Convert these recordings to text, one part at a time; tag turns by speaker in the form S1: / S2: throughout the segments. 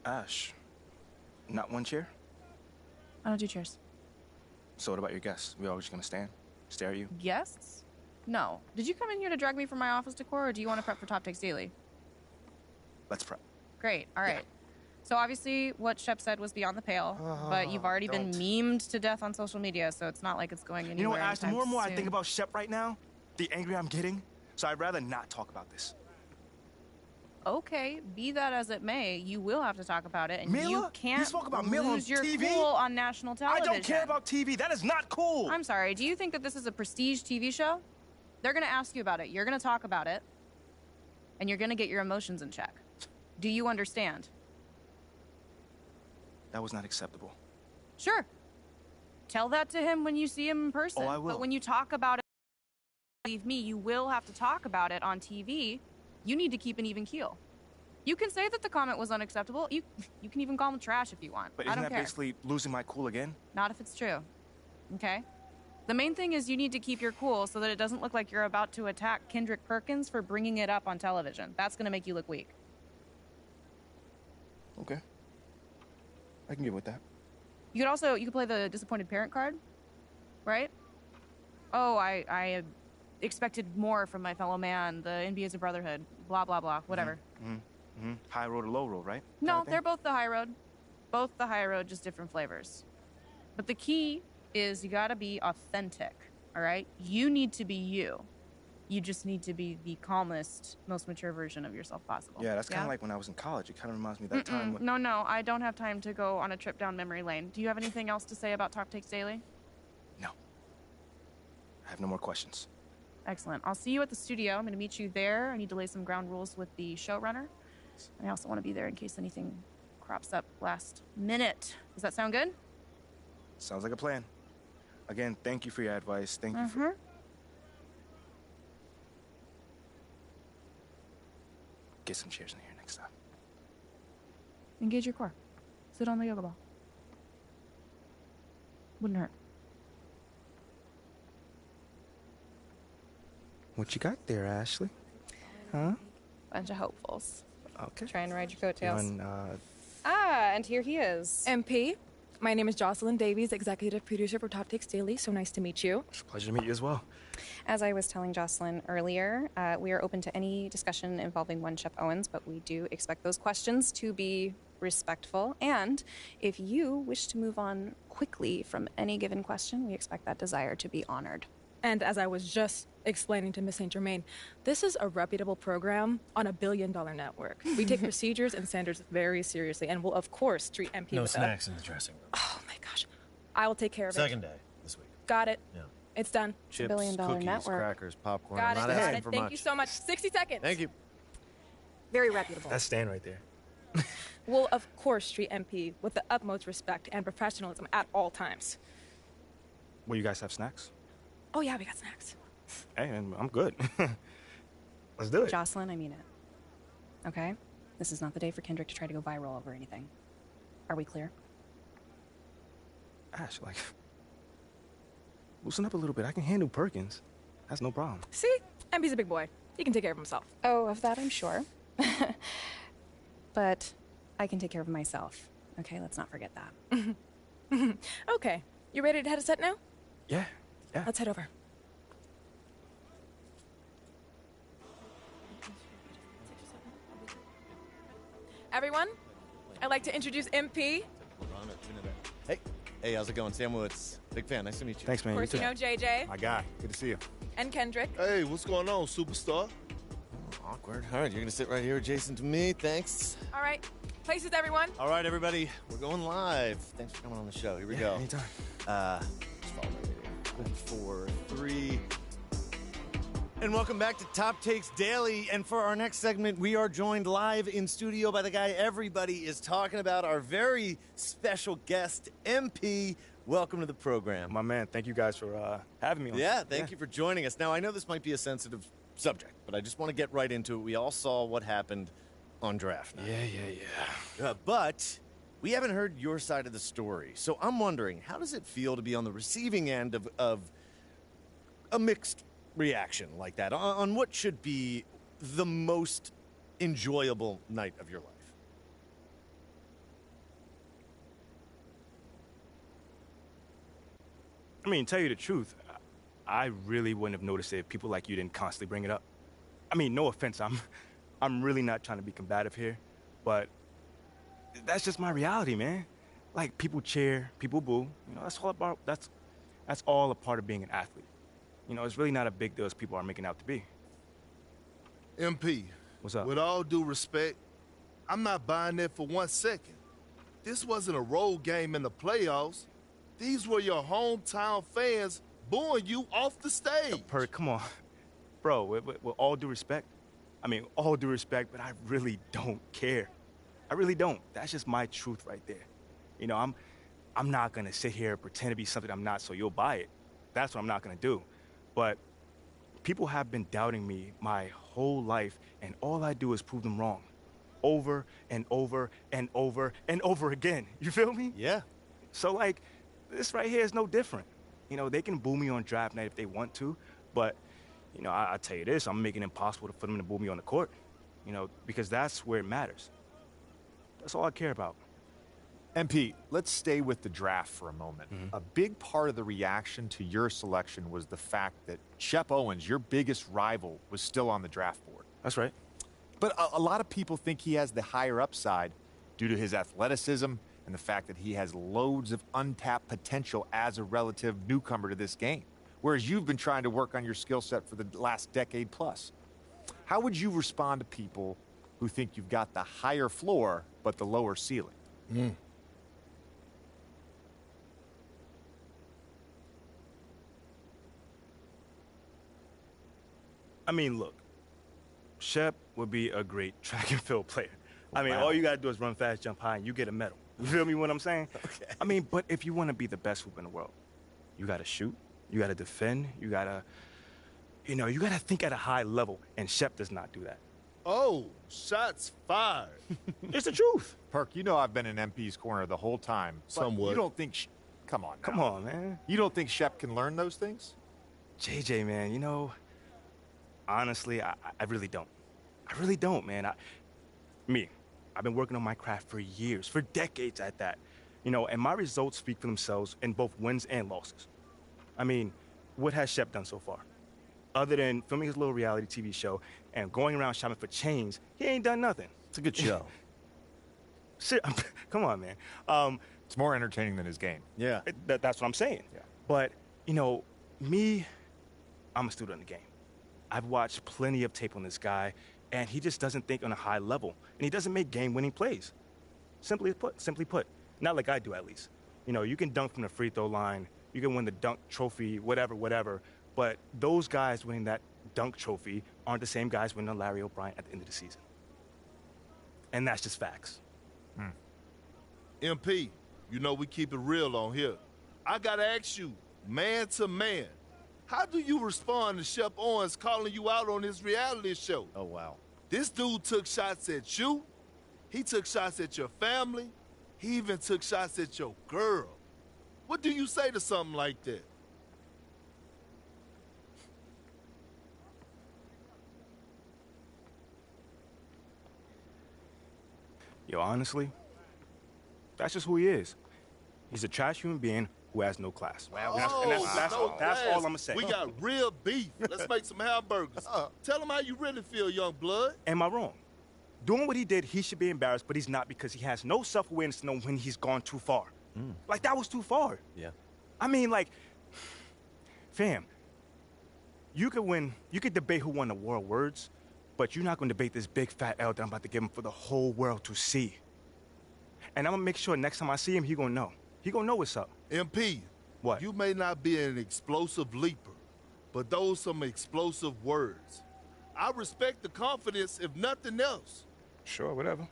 S1: Ash, not one chair?
S2: I don't do chairs.
S1: So what about your guests? We all just gonna stand? Stare at you?
S2: Guests? No. Did you come in here to drag me from my office decor, or do you want to prep for Top Takes Daily?
S1: Let's prep.
S2: Great, all right. Yeah. So obviously what Shep said was beyond the pale, but you've already been memed to death on social media, so it's not like it's going anywhere.
S1: You know what, Ash, the more and more
S2: soon.
S1: I think about Shep right now, the angrier I'm getting, so I'd rather not talk about this.
S2: Okay, be that as it may, you will have to talk about it, and
S1: Mila?
S2: you can't
S1: You spoke about Mila on
S2: lose your
S1: TV?
S2: cool on national television.
S1: I don't care about TV. That is not cool.
S2: I'm sorry. Do you think that this is a prestige TV show? They're going to ask you about it. You're going to talk about it, and you're going to get your emotions in check. Do you understand?
S1: That was not acceptable.
S2: Sure. Tell that to him when you see him in person.
S1: Oh, I will.
S2: But when you talk about it, believe me, you will have to talk about it on TV. You need to keep an even keel. You can say that the comment was unacceptable. You can even call him trash if you want.
S1: But
S2: I
S1: isn't
S2: don't
S1: that
S2: care.
S1: basically losing my cool again?
S2: Not if it's true. Okay? The main thing is you need to keep your cool so that it doesn't look like you're about to attack Kendrick Perkins for bringing it up on television. That's going to make you look weak.
S1: Okay. I can get with that.
S2: You could play the disappointed parent card, right? Oh, I expected more from my fellow man. The NBA is a brotherhood. Blah, blah, blah. Whatever.
S1: High road or low road, right?
S2: No, they're both the high road. Both the high road, just different flavors. But the key is you gotta be authentic, all right? You need to be you. You just need to be the calmest, most mature version of yourself possible.
S1: Yeah, that's kind of like when I was in college. It kind of reminds me of that time when...
S2: No, I don't have time to go on a trip down memory lane. Do you have anything else to say about Top Takes Daily?
S1: No. I have no more questions.
S2: Excellent. I'll see you at the studio. I'm going to meet you there. I need to lay some ground rules with the showrunner. And I also want to be there in case anything crops up last minute. Does that sound good?
S1: Sounds like a plan. Again, thank you for your advice. Thank you for... Get some chairs in here next time.
S2: Engage your core. Sit on the yoga ball. Wouldn't hurt.
S1: What you got there, Ashley? Huh?
S2: Bunch of hopefuls.
S1: Okay.
S2: Try and ride your coattails.
S1: And,
S2: and here he is.
S3: MP, my name is Jocelyn Davies, executive producer for Top Takes Daily. So nice to meet you.
S1: It's a pleasure to meet you as well.
S2: As I was telling Jocelyn earlier, we are open to any discussion involving one Chef Owens, but we do expect those questions to be respectful. And if you wish to move on quickly from any given question, we expect that desire to be honored.
S3: And as I was just explaining to Miss St. Germain, this is a reputable program on a billion-dollar network. We take procedures and standards very seriously and will, of course, treat MP
S4: No
S3: with
S4: snacks in the dressing room.
S3: Oh, my gosh. I will take care of it.
S4: Second day this week.
S3: Got it.
S4: Yeah.
S3: It's done.
S5: Chips,
S2: billion-dollar
S5: cookies,
S2: network.
S5: crackers, popcorn.
S3: Got
S5: I'm
S3: it.
S5: not
S3: Got
S5: asking
S3: it.
S5: for
S3: Thank
S5: much.
S3: you so much. 60 seconds.
S5: Thank you.
S3: Very reputable.
S1: That's Stan right there.
S3: Will, of course, treat MP with the utmost respect and professionalism at all times.
S1: Will you guys have snacks?
S3: Oh, yeah, we got snacks.
S1: Hey, I'm good. Let's do it.
S2: Jocelyn, I mean it. Okay? This is not the day for Kendrick to try to go viral over anything. Are we clear?
S1: Ash, like, loosen up a little bit. I can handle Perkins. That's no problem.
S3: See? MP's a big boy. He can take care of himself.
S2: Oh, of that I'm sure. But I can take care of myself. Okay, let's not forget that.
S3: Okay. You ready to head a set now?
S1: Yeah.
S3: Let's head over. Everyone, I'd like to introduce MP.
S5: Hey, how's it going? Sam Woods. Big fan. Nice to meet you.
S1: Thanks, man.
S3: Of course, you know JJ
S1: My guy. Good to see you.
S3: and Kendrick.
S6: Hey, what's going on, superstar?
S5: Awkward. All right, you're going to sit right here adjacent to me. Thanks.
S3: All right. Places, everyone.
S5: All right, everybody. We're going live. Thanks for coming on the show. Here we go.
S1: Anytime.
S5: Just follow me here. 5, 4, 3. And welcome back to Top Takes Daily. And for our next segment, we are joined live in studio by the guy everybody is talking about, our very special guest, MP. Welcome to the program.
S1: My man, thank you guys for having me on.
S5: Yeah, thank you for joining us. Now, I know this might be a sensitive subject, but I just want to get right into it. We all saw what happened on draft night.
S1: Yeah.
S5: But we haven't heard your side of the story. So I'm wondering, how does it feel to be on the receiving end of a mixed reaction like that on what should be the most enjoyable night of your life?
S1: I mean, tell you the truth, I really wouldn't have noticed it if people like you didn't constantly bring it up. I mean, no offense, I'm really not trying to be combative here, but that's just my reality, man. Like, people cheer, people boo. You know, that's all a part of being an athlete. You know, it's really not a big deal as people are making out to be.
S6: MP,
S1: What's up?
S6: with all due respect, I'm not buying that for 1 second. This wasn't a road game in the playoffs. These were your hometown fans booing you off the stage.
S1: Perk, come on. Bro, with all due respect, I mean, all due respect, but I really don't care. I really don't. That's just my truth right there. You know, I'm not gonna sit here and pretend to be something I'm not so you'll buy it. That's what I'm not gonna do. But people have been doubting me my whole life, and all I do is prove them wrong. Over and over and over and over again. You feel me?
S5: Yeah.
S1: So, like, this right here is no different. You know, they can boo me on draft night if they want to, but, you know, I tell you this, I'm making it impossible for them to boo me on the court, you know, because that's where it matters. That's all I care about.
S4: MP, let's stay with the draft for a moment. A big part of the reaction to your selection was the fact that Shep Owens, your biggest rival, was still on the draft board.
S1: That's right.
S4: But a lot of people think he has the higher upside due to his athleticism and the fact that he has loads of untapped potential as a relative newcomer to this game, whereas you've been trying to work on your skill set for the last decade plus. How would you respond to people who think you've got the higher floor but the lower ceiling?
S1: I mean, look, Shep would be a great track and field player. I mean, all you gotta do is run fast, jump high, and you get a medal. You feel me what I'm saying?
S5: Okay.
S1: I mean, but if you want to be the best hoop in the world, you gotta shoot, you gotta defend, you gotta think at a high level, and Shep does not do that.
S6: Oh, shots fired.
S1: It's the truth.
S4: Perk, you know I've been in MP's corner the whole time. But
S6: Somewhat.
S4: You don't think... Come on now.
S1: Come on, man.
S4: You don't think Shep can learn those things?
S1: JJ, man, you know, honestly, I really don't. I really don't, man. I've been working on my craft for years, for decades at that. You know, and my results speak for themselves in both wins and losses. I mean, what has Shep done so far? Other than filming his little reality TV show and going around shopping for chains, he ain't done nothing.
S5: It's a good show.
S1: Shit, come on, man.
S4: It's more entertaining than his game.
S5: Yeah.
S1: That's what I'm saying.
S4: Yeah.
S1: But, you know, I'm a student of the game. I've watched plenty of tape on this guy, and he just doesn't think on a high level, and he doesn't make game-winning plays. Simply put, not like I do at least. You know, you can dunk from the free throw line, you can win the dunk trophy, whatever, but those guys winning that dunk trophy aren't the same guys winning the Larry O'Brien at the end of the season. And that's just facts.
S6: MP, you know we keep it real on here. I gotta ask you, man to man, how do you respond to Shep Owens calling you out on his reality show?
S5: Oh, wow.
S6: This dude took shots at you. He took shots at your family. He even took shots at your girl. What do you say to something like that?
S1: Yo, honestly, that's just who he is. He's a trash human being who has no class. That's all I'm gonna say.
S6: We got real beef. Let's make some hamburgers. Tell him how you really feel, young blood.
S1: Am I wrong? Doing what he did, he should be embarrassed, but he's not because he has no self-awareness to know when he's gone too far. Like, that was too far.
S5: Yeah.
S1: I mean, like, fam, you could debate who won the world words, but you're not gonna debate this big fat L that I'm about to give him for the whole world to see. And I'm gonna make sure next time I see him, he gonna know. He gonna know what's up.
S6: MP,
S1: What?
S6: you may not be an explosive leaper, but those some explosive words. I respect the confidence, if nothing else.
S1: Sure, whatever.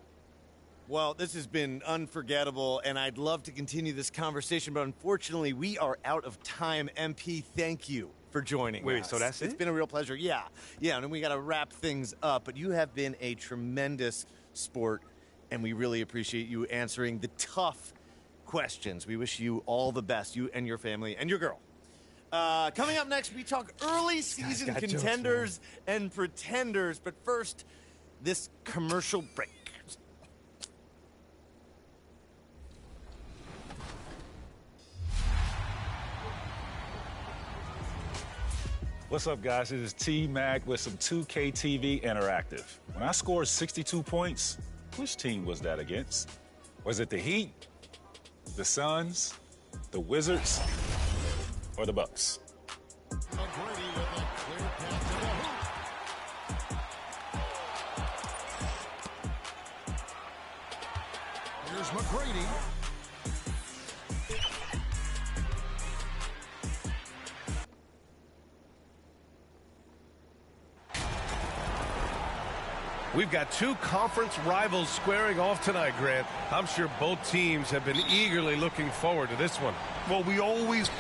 S5: Well, this has been unforgettable, and I'd love to continue this conversation, but unfortunately, we are out of time. MP, thank you for joining
S1: Wait,
S5: us.
S1: so that's
S5: It's
S1: it?
S5: been a real pleasure. Yeah, and we got to wrap things up, but you have been a tremendous sport, and we really appreciate you answering the tough questions. We wish you all the best, you and your family and your girl. Coming up next, we talk early season
S1: got jokes,
S5: contenders and pretenders, but first, this commercial break.
S7: What's up, guys? This is T-Mac with some 2K TV Interactive. When I scored 62 points, which team was that against? Was it the Heat, the Suns, the Wizards, or the Bucks?
S8: McGrady with a clear path to the hoop. Here's McGrady.
S9: We've got two conference rivals squaring off tonight, Grant. I'm sure both teams have been eagerly looking forward to this one.
S6: Well, we always...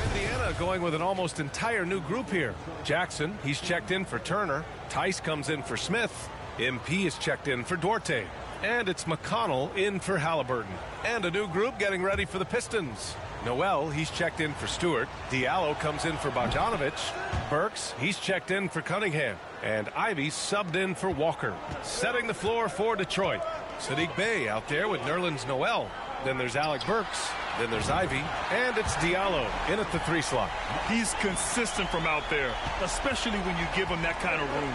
S9: Indiana going with an almost entire new group here. Jackson, he's checked in for Turner. Tice comes in for Smith. MP is checked in for Duarte. And it's McConnell in for Halliburton. And a new group getting ready for the Pistons. Noel, he's checked in for Stewart. Diallo comes in for Bogdanovich. Burks, he's checked in for Cunningham. And Ivy subbed in for Walker. Setting the floor for Detroit. Sadiq Bey out there with Nerlens Noel. Then there's Alec Burks. Then there's Ivy. And it's Diallo in at the 3 slot.
S10: He's consistent from out there, especially when you give him that kind of room.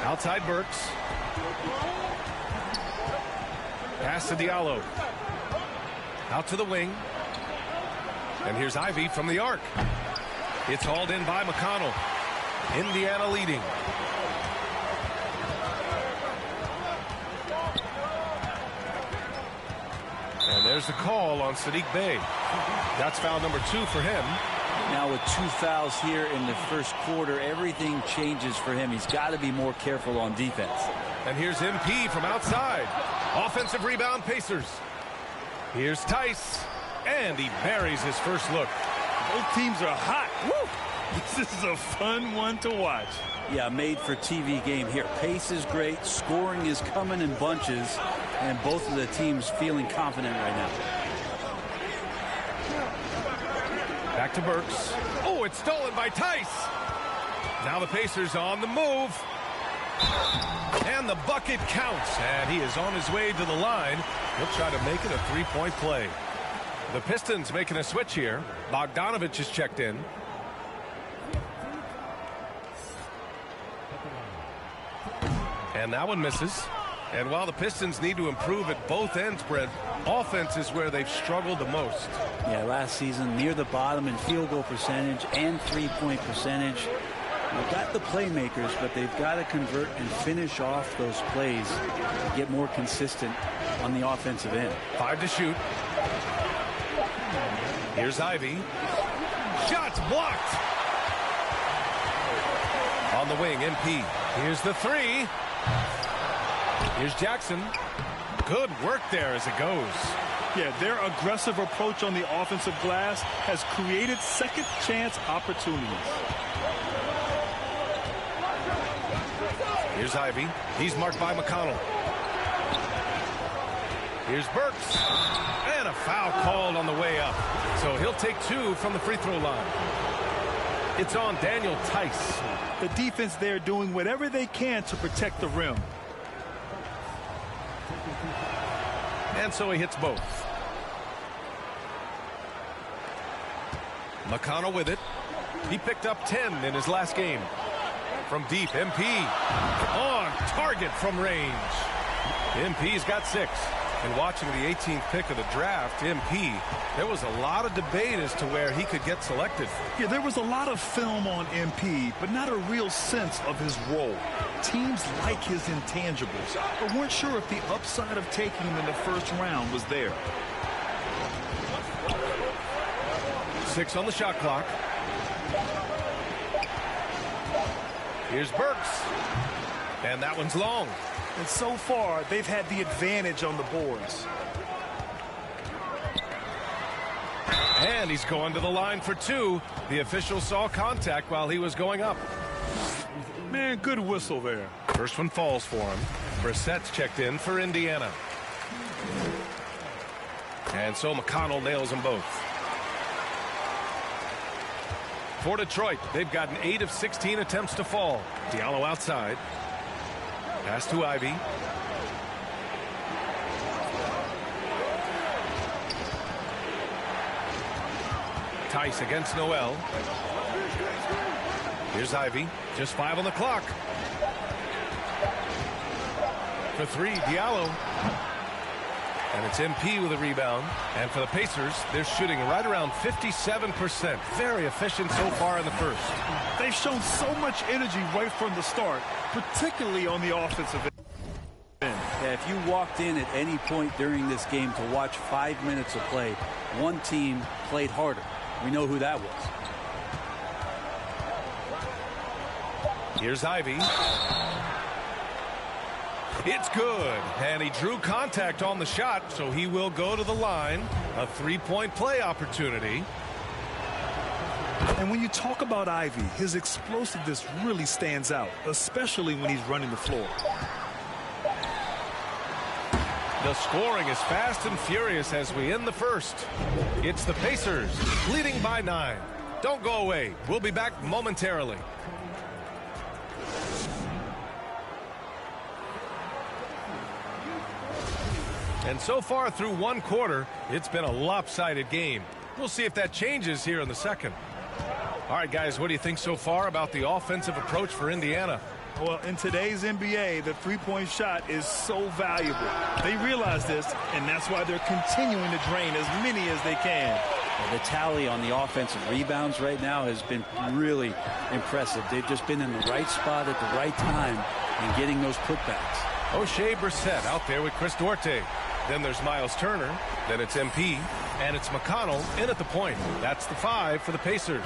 S9: Outside Burks. Pass to Diallo. Out to the wing. And here's Ivy from the arc. It's hauled in by McConnell. Indiana leading. And there's the call on Sadiq Bey. That's foul number 2 for him.
S11: Now with 2 fouls here in the first quarter, everything changes for him. He's got to be more careful on defense.
S9: And here's MP from outside. Offensive rebound, Pacers. Here's Tice. And he buries his first look.
S10: Both teams are hot. Woo! This is a fun one to watch.
S11: Yeah, made for TV game here. Pace is great. Scoring is coming in bunches. And both of the teams feeling confident right now.
S9: Back to Burks. Oh, it's stolen by Tice. Now the Pacers on the move. And the bucket counts. And he is on his way to the line. He'll try to make it a 3-point play. The Pistons making a switch here. Bogdanovich is checked in. And that one misses. And while the Pistons need to improve at both ends, Brent, offense is where they've struggled the most.
S11: Yeah, last season near the bottom in field goal percentage and 3-point percentage. They've got the playmakers, but they've got to convert and finish off those plays to get more consistent on the offensive end.
S9: 5 to shoot. Here's Ivy. Shots blocked. On the wing, MP. Here's the 3. Here's Jackson. Good work there as it goes.
S10: Yeah, their aggressive approach on the offensive glass has created second chance opportunities.
S9: Here's Ivy. He's marked by McConnell. Here's Burks. And a foul called on the way up. So he'll take 2 from the free throw line. It's on Daniel Tice.
S10: The defense there doing whatever they can to protect the rim.
S9: And so he hits both. McConnell with it. He picked up 10 in his last game. From deep, MP on target from range. MP's got 6. And watching the 18th pick of the draft, MP, there was a lot of debate as to where he could get selected.
S10: Yeah, there was a lot of film on MP, but not a real sense of his role. Teams like his intangibles, but weren't sure if the upside of taking him in the first round was there.
S9: 6 on the shot clock. Here's Burks. And that one's long.
S10: And so far, they've had the advantage on the boards.
S9: And he's going to the line for 2. The official saw contact while he was going up.
S10: Man, good whistle there.
S9: First one falls for him. Brissett's checked in for Indiana. And so McConnell nails them both. For Detroit, they've gotten 8 of 16 attempts to fall. Diallo outside. Pass to Ivy. Tice against Noel. Here's Ivy. Just 5 on the clock. For 3, Diallo. And it's MP with a rebound. And for the Pacers, they're shooting right around 57%. Very efficient so far in the first.
S10: They've shown so much energy right from the start, particularly on the offensive end.
S11: Yeah, if you walked in at any point during this game to watch 5 minutes of play, one team played harder. We know who that was.
S9: Here's Ivy. It's good. And he drew contact on the shot, so he will go to the line. A 3-point play opportunity.
S10: And when you talk about Ivy, his explosiveness really stands out, especially when he's running the floor.
S9: The scoring is fast and furious as we end the first. It's the Pacers leading by 9. Don't go away. We'll be back momentarily. And so far through one quarter, it's been a lopsided game. We'll see if that changes here in the second. All right, guys, what do you think so far about the offensive approach for Indiana?
S10: Well, in today's NBA, the three-point shot is so valuable. They realize this, and that's why they're continuing to drain as many as they can.
S11: The tally on the offensive rebounds right now has been really impressive. They've just been in the right spot at the right time and getting those putbacks.
S9: O'Shea Brissett out there with Chris Duarte. Then there's Miles Turner. Then it's MP. And it's McConnell in at the point. That's the 5 for the Pacers.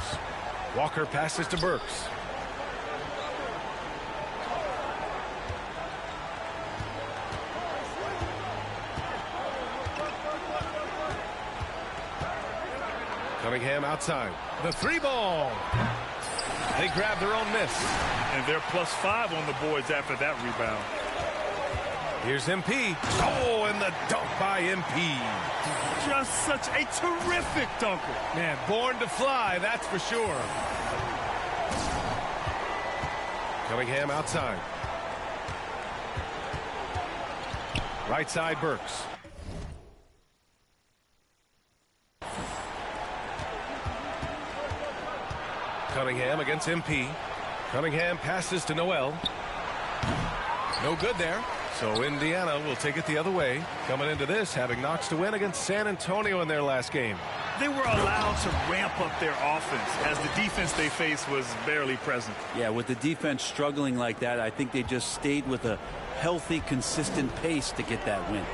S9: Walker passes to Burks. Cunningham outside. The 3-ball. They grab their own miss.
S10: And they're +5 on the boards after that rebound.
S9: Here's MP. Oh, and the dunk by MP.
S10: Just such a terrific dunker.
S9: Man, born to fly, that's for sure. Cunningham outside. Right side, Burks. Cunningham against MP. Cunningham passes to Noel. No good there. So Indiana will take it the other way. Coming into this, having notched a win against San Antonio in their last game.
S10: They were allowed to ramp up their offense as the defense they faced was barely present.
S11: Yeah, with the defense struggling like that, I think they just stayed with a healthy, consistent pace to get that win.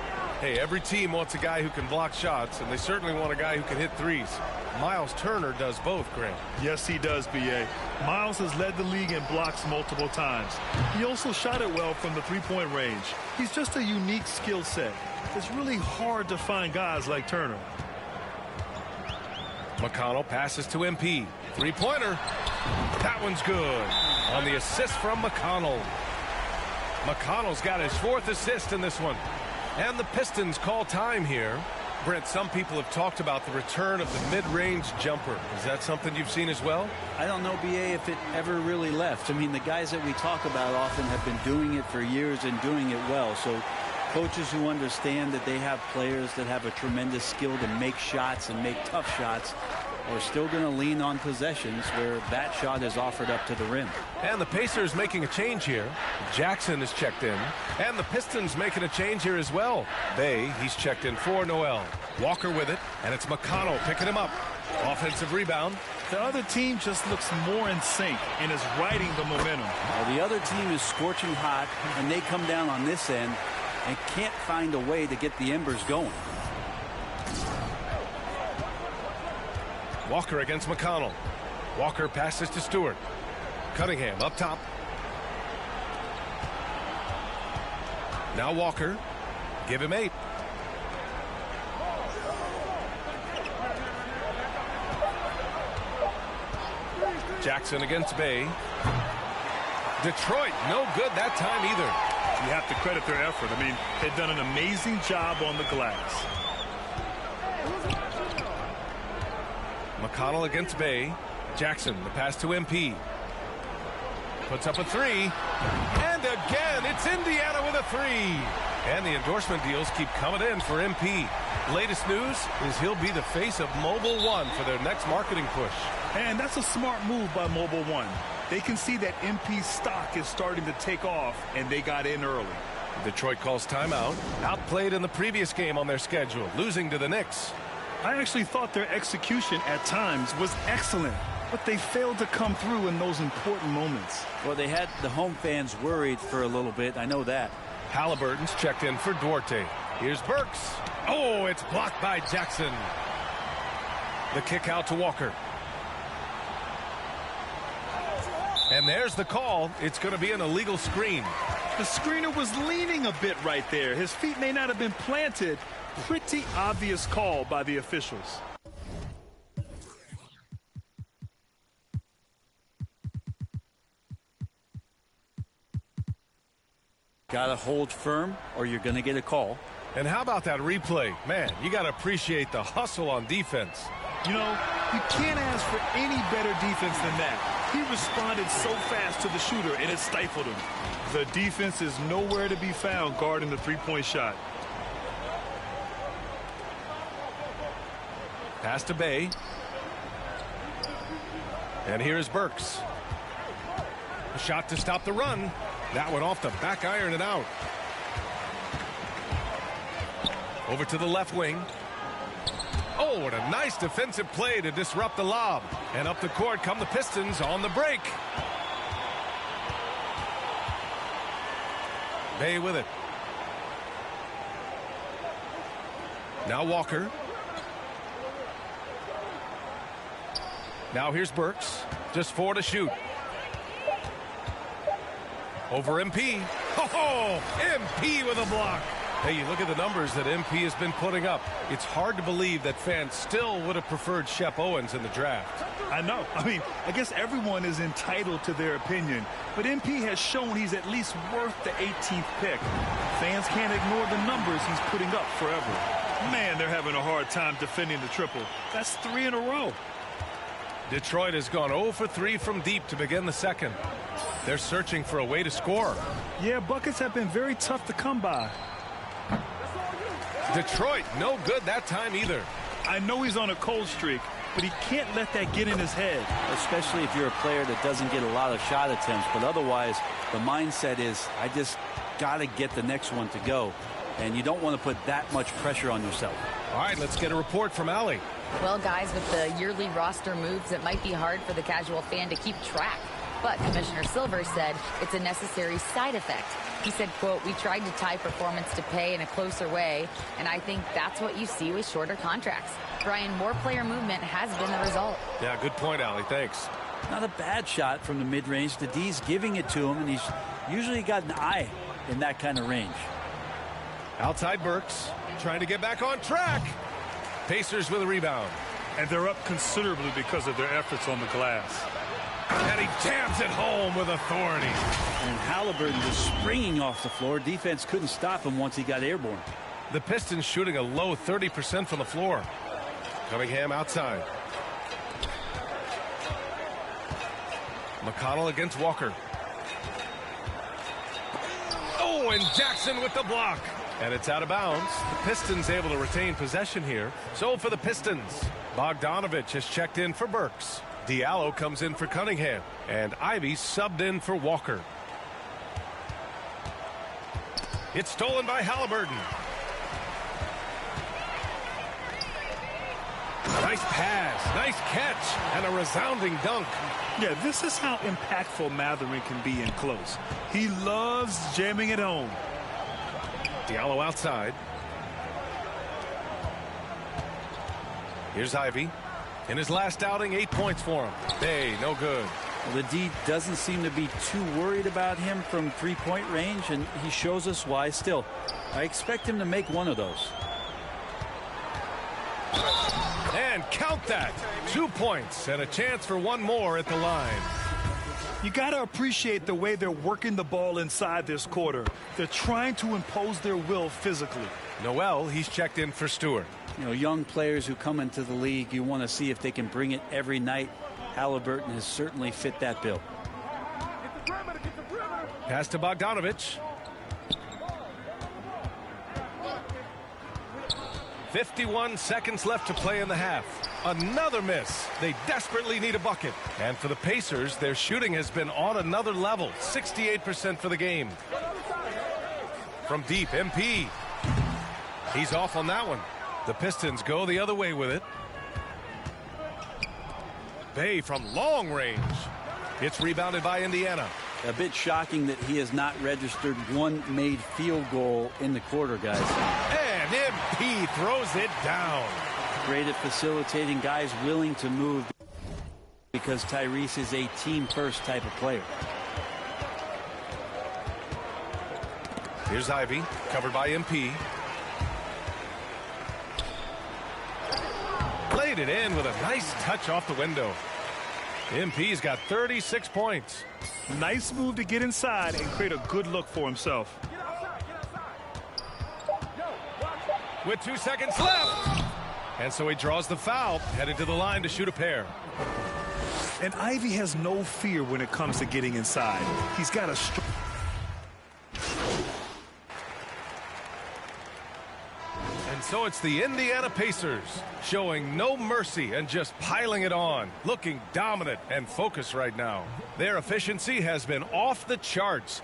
S9: Hey, every team wants a guy who can block shots, and they certainly want a guy who can hit threes. Miles Turner does both, Grant.
S10: Yes, he does, B.A. Miles has led the league in blocks multiple times. He also shot it well from the three-point range. He's just a unique skill set. It's really hard to find guys like Turner.
S9: McConnell passes to MP. Three-pointer. That one's good. On the assist from McConnell. McConnell's got his 4th assist in this one. And the Pistons call time here. Brent, some people have talked about the return of the mid-range jumper. Is that something you've seen as well?
S11: I don't know, B.A., if it ever really left. I mean, the guys that we talk about often have been doing it for years and doing it well. So coaches who understand that they have players that have a tremendous skill to make shots and make tough shots are still going to lean on possessions where that shot is offered up to the rim.
S9: And the Pacers making a change here. Jackson is checked in. And the Pistons making a change here as well. He's checked in for Noel. Walker with it, and it's McConnell picking him up. Offensive rebound.
S10: The other team just looks more in sync and is riding the momentum.
S11: Well, the other team is scorching hot, and they come down on this end and can't find a way to get the embers going.
S9: Walker against McConnell. Walker passes to Stewart. Cunningham up top. Now Walker. Give him 8. Jackson against Bay. Detroit, no good that time either.
S10: You have to credit their effort. I mean, they've done an amazing job on the glass.
S9: McConnell against Bay. Jackson, the pass to MP. Puts up a three. And again, it's Indiana with a three. And the endorsement deals keep coming in for MP. Latest news is he'll be the face of Mobile One for their next marketing push.
S10: And that's a smart move by Mobile One. They can see that MP's stock is starting to take off, and they got in early.
S9: Detroit calls timeout. Outplayed in the previous game on their schedule, losing to the Knicks.
S10: I actually thought their execution at times was excellent, but they failed to come through in those important moments.
S11: Well, they had the home fans worried for a little bit. I know that.
S9: Halliburton's checked in for Duarte. Here's Burks. Oh, it's blocked by Jackson. The kick out to Walker. And there's the call. It's going to be an illegal screen.
S10: The screener was leaning a bit right there. His feet may not have been planted. Pretty obvious call by the officials.
S11: Got to hold firm or you're going to get a call.
S9: And how about that replay? Man, you got to appreciate the hustle on defense.
S10: You know, you can't ask for any better defense than that. He responded so fast to the shooter, and it stifled him. The defense is nowhere to be found guarding the three-point shot.
S9: Pass to Bay. And here's Burks. A shot to stop the run. That one off the back iron and out. Over to the left wing. Oh, what a nice defensive play to disrupt the lob. And up the court come the Pistons on the break. Bay with it. Now Walker. Now here's Burks. Just 4 to shoot. Over MP. Oh, MP with a block. Hey, you look at the numbers that MP has been putting up. It's hard to believe that fans still would have preferred Shep Owens in the draft.
S10: I know. I mean, I guess everyone is entitled to their opinion. But MP has shown he's at least worth the 18th pick. Fans can't ignore the numbers he's putting up forever. Man, they're having a hard time defending the triple. That's 3 in a row.
S9: Detroit has gone 0 for 3 from deep to begin the second. They're searching for a way to score.
S10: Yeah, buckets have been very tough to come by.
S9: Detroit, no good that time either.
S10: I know he's on a cold streak, but he can't let that get in his head.
S11: Especially if you're a player that doesn't get a lot of shot attempts. But otherwise, the mindset is, I just got to get the next one to go. And you don't want to put that much pressure on yourself.
S9: All right, let's get a report from Allie.
S12: Well, guys, with the yearly roster moves, it might be hard for the casual fan to keep track. But Commissioner Silver said it's a necessary side effect. He said, quote, "We tried to tie performance to pay in a closer way, and I think that's what you see with shorter contracts." Brian, more player movement has been the result.
S9: Yeah, good point, Allie. Thanks.
S11: Not a bad shot from the mid-range. The D's giving it to him, and he's usually got an eye in that kind of range.
S9: Outside Burks, trying to get back on track. Pacers with a rebound.
S10: And they're up considerably because of their efforts on the glass.
S9: And he jams it home with authority.
S11: And Halliburton was springing off the floor. Defense couldn't stop him once he got airborne.
S9: The Pistons shooting a low 30% from the floor. Cunningham outside. McConnell against Walker. Oh, and Jackson with the block. And it's out of bounds. The Pistons able to retain possession here. So for the Pistons, Bogdanovich has checked in for Burks. Diallo comes in for Cunningham. And Ivy subbed in for Walker. It's stolen by Halliburton. Nice pass, nice catch, and a resounding dunk.
S10: Yeah, this is how impactful Mathurin can be in close. He loves jamming it home.
S9: Diallo outside. Here's Ivy. In his last outing, 8 points for him. Hey, no good.
S11: Well, the D doesn't seem to be too worried about him from three-point range, and he shows us why still. I expect him to make one of those.
S9: And count that. 2 points and a chance for one more at the line.
S10: You got to appreciate the way they're working the ball inside this quarter. They're trying to impose their will physically.
S9: Noel, he's checked in for Stewart.
S11: You know, young players who come into the league, you want to see if they can bring it every night. Halliburton has certainly fit that bill.
S9: Pass to Bogdanovich. 51 seconds left to play in the half. Another miss. They desperately need a bucket. And for the Pacers, their shooting has been on another level. 68% for the game. From deep, MP. He's off on that one. The Pistons go the other way with it. Bay from long range. It's rebounded by Indiana.
S11: A bit shocking that he has not registered one made field goal in the quarter, guys.
S9: And MP throws it down.
S11: Great at facilitating guys willing to move because Tyrese is a team-first type of player.
S9: Here's Ivy, covered by MP. Played it in with a nice touch off the window. MP's got 36 points.
S10: Nice move to get inside and create a good look for himself.
S9: With 2 seconds left. And so he draws the foul, headed to the line to shoot a pair.
S10: And Ivy has no fear when it comes to getting inside. He's got a
S9: And so it's the Indiana Pacers showing no mercy and just piling it on, looking dominant and focused right now. Their efficiency has been off the charts.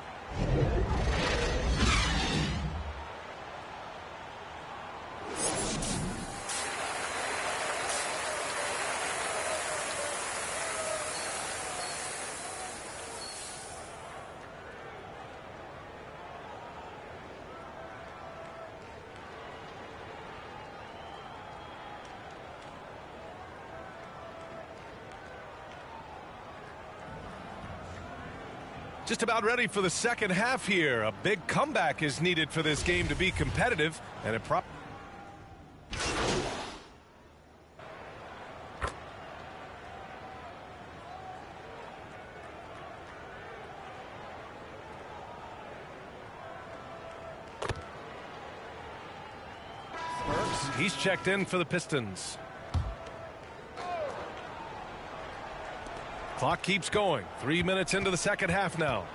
S9: Just about ready for the second half here. A big comeback is needed for this game to be competitive, and it He's checked in for the Pistons. Clock keeps going. 3 minutes into the second half now.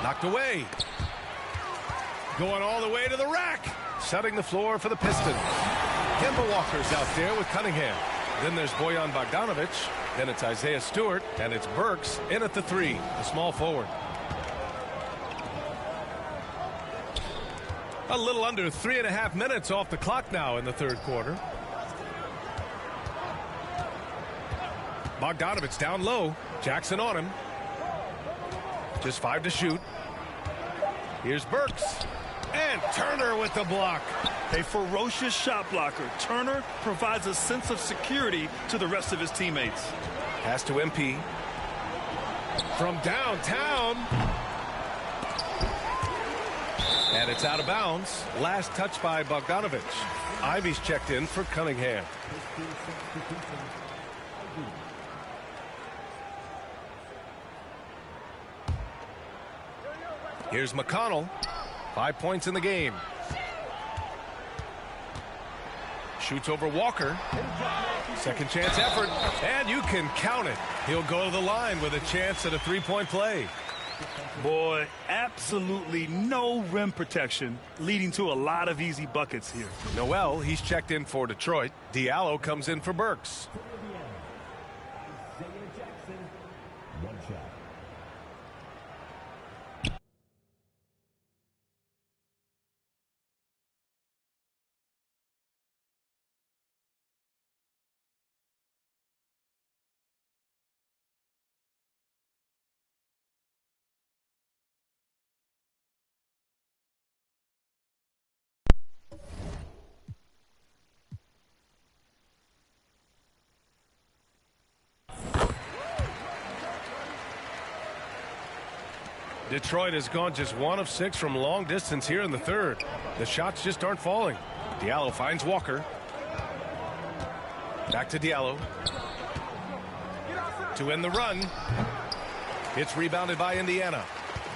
S9: Knocked away. Going all the way to the rack. Setting the floor for the Pistons. Kemba Walker's out there with Cunningham. Then there's Bojan Bogdanovich. Then it's Isaiah Stewart. And it's Burks in at the three, the small forward. A little under 3.5 minutes off the clock now in the third quarter. Bogdanovich down low. Jackson on him. Just 5 to shoot. Here's Burks. And Turner with the block.
S10: A ferocious shot blocker. Turner provides a sense of security to the rest of his teammates.
S9: Pass to MP. From downtown. And it's out of bounds. Last touch by Bogdanovich. Ivy's checked in for Cunningham. Here's McConnell. 5 points in the game. Shoots over Walker. Second chance effort. And you can count it. He'll go to the line with a chance at a three-point play.
S10: Boy, absolutely no rim protection, leading to a lot of easy buckets here.
S9: Noel, he's checked in for Detroit. Diallo comes in for Burks. Detroit has gone just 1 of 6 from long distance here in the third. The shots just aren't falling. Diallo finds Walker. Back to Diallo. To end the run. It's rebounded by Indiana.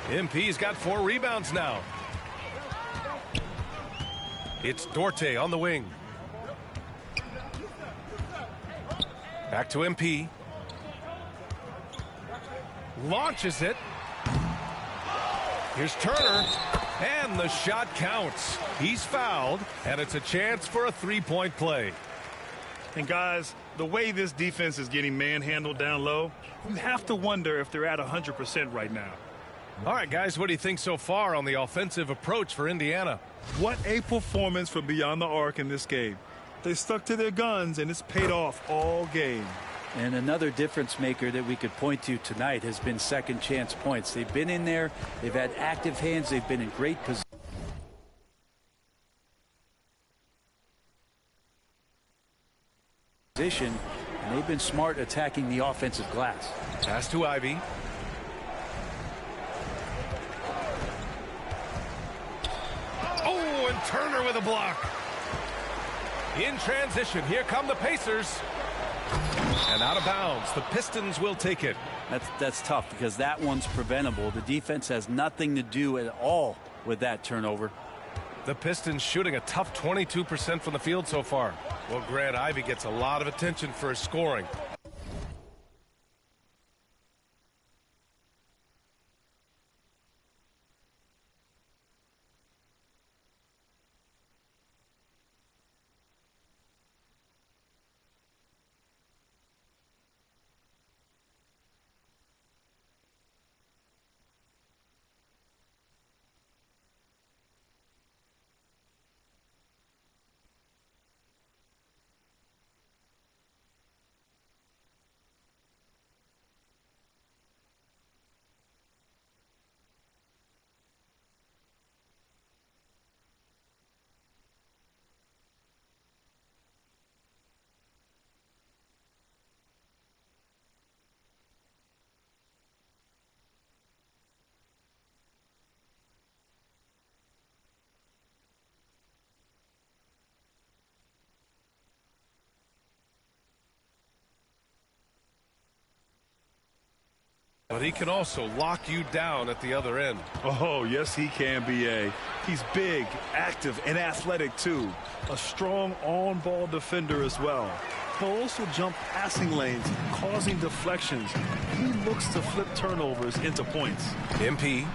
S9: MP's got 4 rebounds now. It's Dorte on the wing. Back to MP. Launches it. Here's Turner. And the shot counts. He's fouled, and it's a chance for a three-point play.
S10: And guys, the way this defense is getting manhandled down low, you have to wonder if they're at 100% right now.
S9: All right, guys, what do you think so far on the offensive approach for Indiana?
S10: What a performance from beyond the arc in this game. They stuck to their guns, and it's paid off all game.
S11: And another difference maker that we could point to tonight has been second chance points. They've been in there. They've had active hands. They've been in great position, and they've been smart attacking the offensive glass.
S9: Pass to Ivy. Oh, and Turner with a block. In transition, here come the Pacers. And out of bounds, the Pistons will take it.
S11: That's tough because that one's preventable. The defense has nothing to do at all with that turnover.
S9: The Pistons shooting a tough 22% from the field so far. Well, Grant, Ivy gets a lot of attention for his scoring. But he can also lock you down at the other end.
S10: Oh, yes, he can, B.A. He's big, active, and athletic, too. A strong on-ball defender as well. He'll also jump passing lanes, causing deflections. He looks to flip turnovers into points.
S9: MP.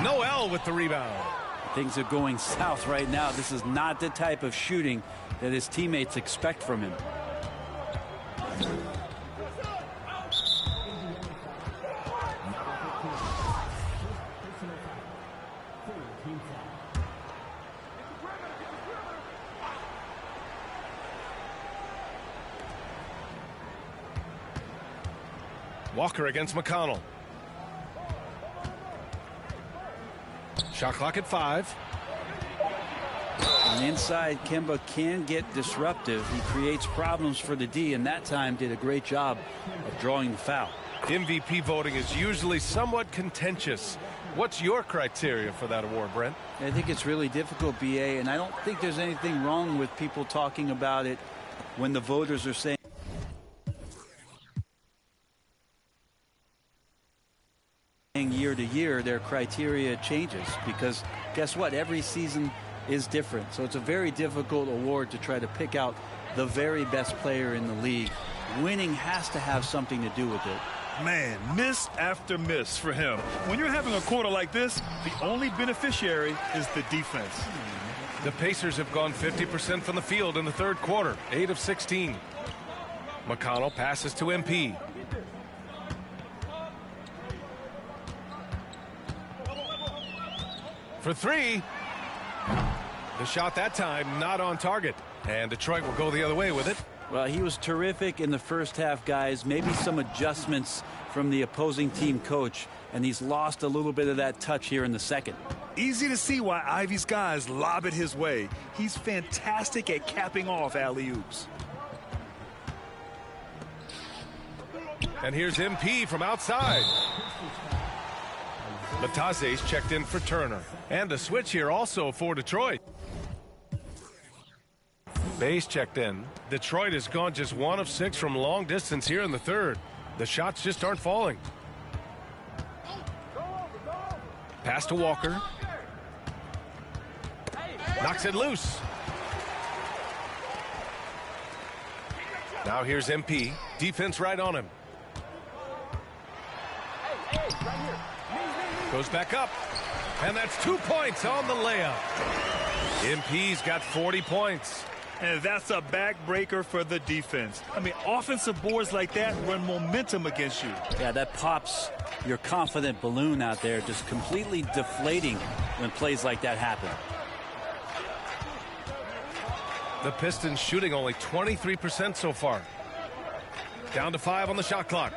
S9: Noel with the rebound.
S11: Things are going south right now. This is not the type of shooting that his teammates expect from him.
S9: Walker against McConnell. Shot clock at 5.
S11: And inside, Kemba can get disruptive. He creates problems for the D, and that time did a great job of drawing the foul.
S9: MVP voting is usually somewhat contentious. What's your criteria for that award, Brent?
S11: I think it's really difficult, BA, and I don't think there's anything wrong with people talking about it when the voters are saying year to year their criteria changes, because guess what, every season is different. So it's a very difficult award to try to pick out the very best player in the league. Winning has to have something to do with it.
S10: Man, miss after miss for him. When you're having a quarter like this, the only beneficiary is the defense.
S9: The Pacers have gone 50% from the field in the third quarter, 8 of 16. McConnell passes to MP. For 3. The shot that time not on target, and Detroit will go the other way with it.
S11: Well, he was terrific in the first half, guys. Maybe some adjustments from the opposing team coach, and he's lost a little bit of that touch here in the second.
S10: Easy to see why Ivy's guys lob it his way. He's fantastic at capping off alley-oops.
S9: And here's MP from outside. Latase's checked in for Turner. And a switch here also for Detroit. Bayes checked in. Detroit has gone just 1 of 6 from long distance here in the third. The shots just aren't falling. Pass to Walker. Knocks it loose. Now here's MP. Defense right on him. Goes back up. And that's 2 points on the layup. MP's got 40 points.
S10: And that's a backbreaker for the defense. I mean, offensive boards like that run momentum against you.
S11: Yeah, that pops your confident balloon out there, just completely deflating when plays like that happen.
S9: The Pistons shooting only 23% so far. Down to 5 on the shot clock.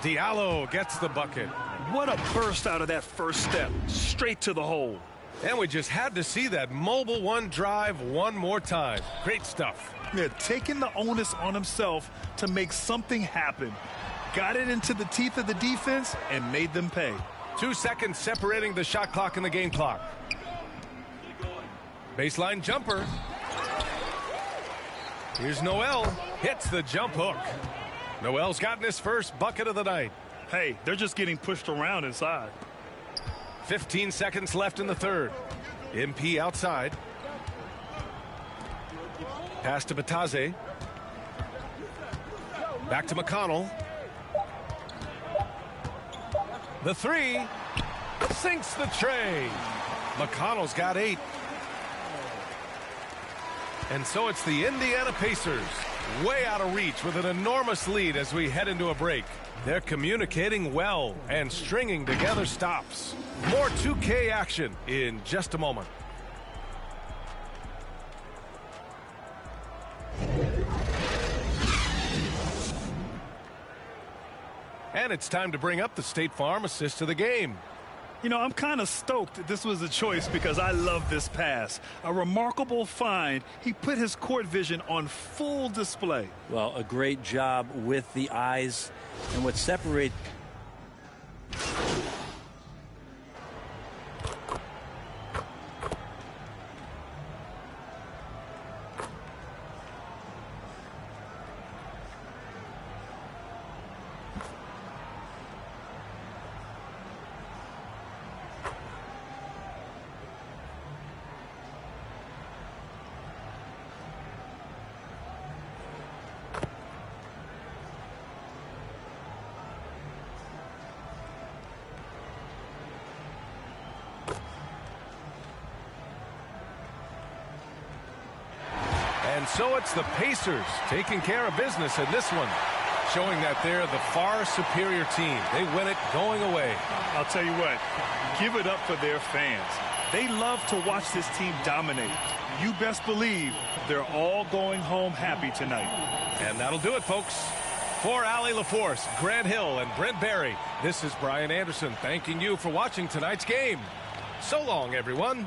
S9: Diallo gets the bucket.
S10: What a burst out of that first step. Straight to the hole.
S9: And we just had to see that mobile one drive one more time. Great stuff.
S10: Yeah, taking the onus on himself to make something happen. Got it into the teeth of the defense and made them pay.
S9: 2 seconds separating the shot clock and the game clock. Baseline jumper. Here's Noel. Hits the jump hook. Noel's gotten his first bucket of the night.
S10: Hey, they're just getting pushed around inside.
S9: 15 seconds left in the third. MP outside. Pass to Bataze. Back to McConnell. The three. Sinks the tray. McConnell's got 8. And so it's the Indiana Pacers, way out of reach with an enormous lead as we head into a break. They're communicating well and stringing together stops. More 2K action in just a moment. And it's time to bring up the State Farm assist to the game.
S10: You know, I'm kind of stoked this was a choice because I love this pass. A remarkable find. He put his court vision on full display.
S11: Well, a great job with the eyes. And what separates...
S9: And so it's the Pacers taking care of business in this one, showing that they're the far superior team. They win it going away.
S10: I'll tell you what, give it up for their fans. They love to watch this team dominate. You best believe they're all going home happy tonight.
S9: And that'll do it, folks. For Allie LaForce, Grant Hill, and Brent Barry, this is Brian Anderson thanking you for watching tonight's game. So long, everyone.